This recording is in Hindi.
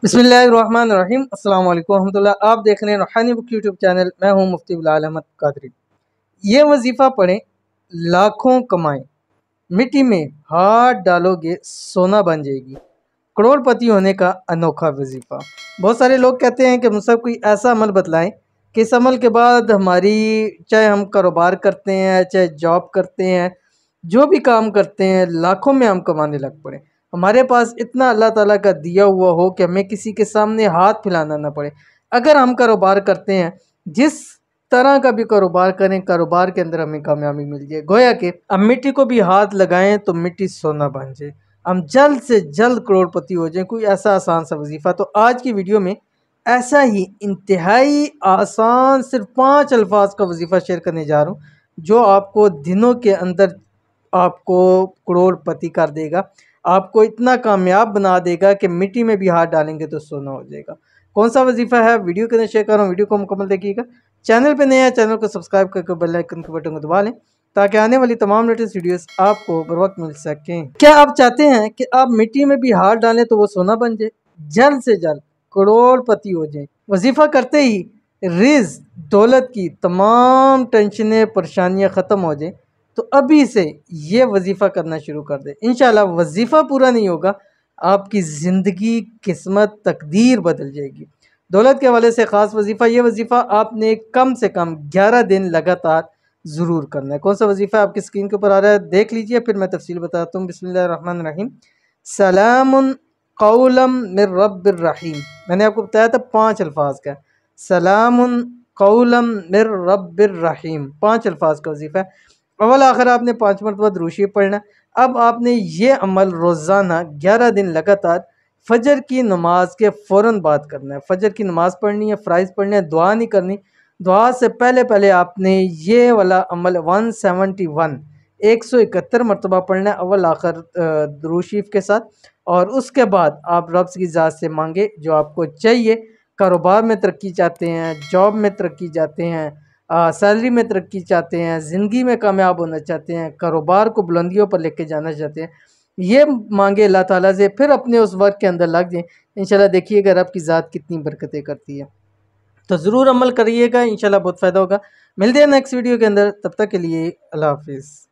बिस्मिल्लाहिर्रहमानिर्रहीम अस्सलाम वालेकुम रहमतुल्लाह। आप देख रहे हैं रूहानी बुक यूट्यूब चैनल। मैं हूं मुफ्ती बिलाल अहमद कादरी। ये वजीफ़ा पढ़ें, लाखों कमाएं, मिट्टी में हाथ डालोगे सोना बन जाएगी, करोड़पति होने का अनोखा वजीफ़ा। बहुत सारे लोग कहते हैं कि मुझसे कोई ऐसा अमल बतलाएं कि इस अमल के बाद हमारी, चाहे हम कारोबार करते हैं, चाहे जॉब करते हैं, जो भी काम करते हैं, लाखों में हम कमाने लग पड़े। हमारे पास इतना अल्लाह ताला का दिया हुआ हो कि हमें किसी के सामने हाथ फैलाना ना पड़े। अगर हम कारोबार करते हैं, जिस तरह का भी कारोबार करें, कारोबार के अंदर हमें कामयाबी मिल जाए। गोया कि हम मिट्टी को भी हाथ लगाएं तो मिट्टी सोना बन जाए, हम जल्द से जल्द करोड़पति हो जाएं। कोई ऐसा आसान सा वजीफ़ा। तो आज की वीडियो में ऐसा ही इंतहाई आसान सिर्फ 5 अल्फाज का वजीफ़ा शेयर करने जा रहा हूँ, जो आपको दिनों के अंदर आपको करोड़पति कर देगा, आपको इतना कामयाब बना देगा कि मिट्टी में भी हाथ डालेंगे तो सोना हो जाएगा। कौन सा वजीफ़ा है, वीडियो के अंदर शेयर कर रहा हूँ, वीडियो को मुकम्मल देखिएगा। चैनल पे नया है, चैनल को सब्सक्राइब करके बेल आइकन के बटन को दबा लें ताकि आने वाली तमाम लेटेस्ट वीडियोस आपको बर वक्त मिल सकें। क्या आप चाहते हैं कि आप मिट्टी में भी हाथ डालें तो वो सोना बन जाए, जल्द से जल्द करोड़पति हो जाए? वजीफ़ा करते ही रिज़्क, दौलत की तमाम टेंशनें, परेशानियाँ ख़त्म हो जाए, तो अभी से ये वजीफ़ा करना शुरू कर दें। इंशाल्लाह वजीफ़ा पूरा नहीं होगा, आपकी ज़िंदगी, किस्मत, तकदीर बदल जाएगी। दौलत के हवाले से ख़ास वजीफ़ा, ये वजीफ़ा आपने कम से कम 11 दिन लगातार ज़रूर करना है। कौन सा वजीफ़ा आपकी स्क्रीन के ऊपर आ रहा है, देख लीजिए, फिर मैं तफ़सील बताता हूँ। बिस्मिल्लाहिर्रहमानिर्रहीम। सलामुन कौलम मिर रब्बिर रहीम। मैंने आपको बताया था 5 अल्फाज का। सलामुन कौलम मिर रब्बिर रहीम 5 अल्फाज का वजीफ़ा है। अव्वल आखिर आपने 5 मरतबा दुरूद शरीफ पढ़ना। अब आपने ये अमल रोज़ाना 11 दिन लगातार फजर की नमाज के फ़ौरन बाद करना है। फजर की नमाज पढ़नी है, फ़राइज़ पढ़ने हैं, दुआ नहीं करनी। दुआ से पहले पहले आपने ये वाला अमल 171 171 मरतबा पढ़ना है, अव्वल आखिर दुरूद शरीफ के साथ। और उसके बाद आप रब की ज़ात से मांगे जो आपको चाहिए। कारोबार में तरक्की चाहते हैं, जॉब में तरक्की चाहते हैं, सैलरी में तरक्की चाहते हैं, ज़िंदगी में कामयाब होना चाहते हैं, कारोबार को बुलंदियों पर लेके जाना चाहते हैं, ये मांगे अल्लाह ताला से, फिर अपने उस वर्क के अंदर लग जाएं। इंशाल्लाह देखिएगा रब की ज़ात कितनी बरकतें करती है। तो ज़रूर अमल करिएगा, इंशाल्लाह बहुत फ़ायदा होगा। मिलते हैं नेक्स्ट वीडियो के अंदर, तब तक के लिए अल्लाह हाफिज़।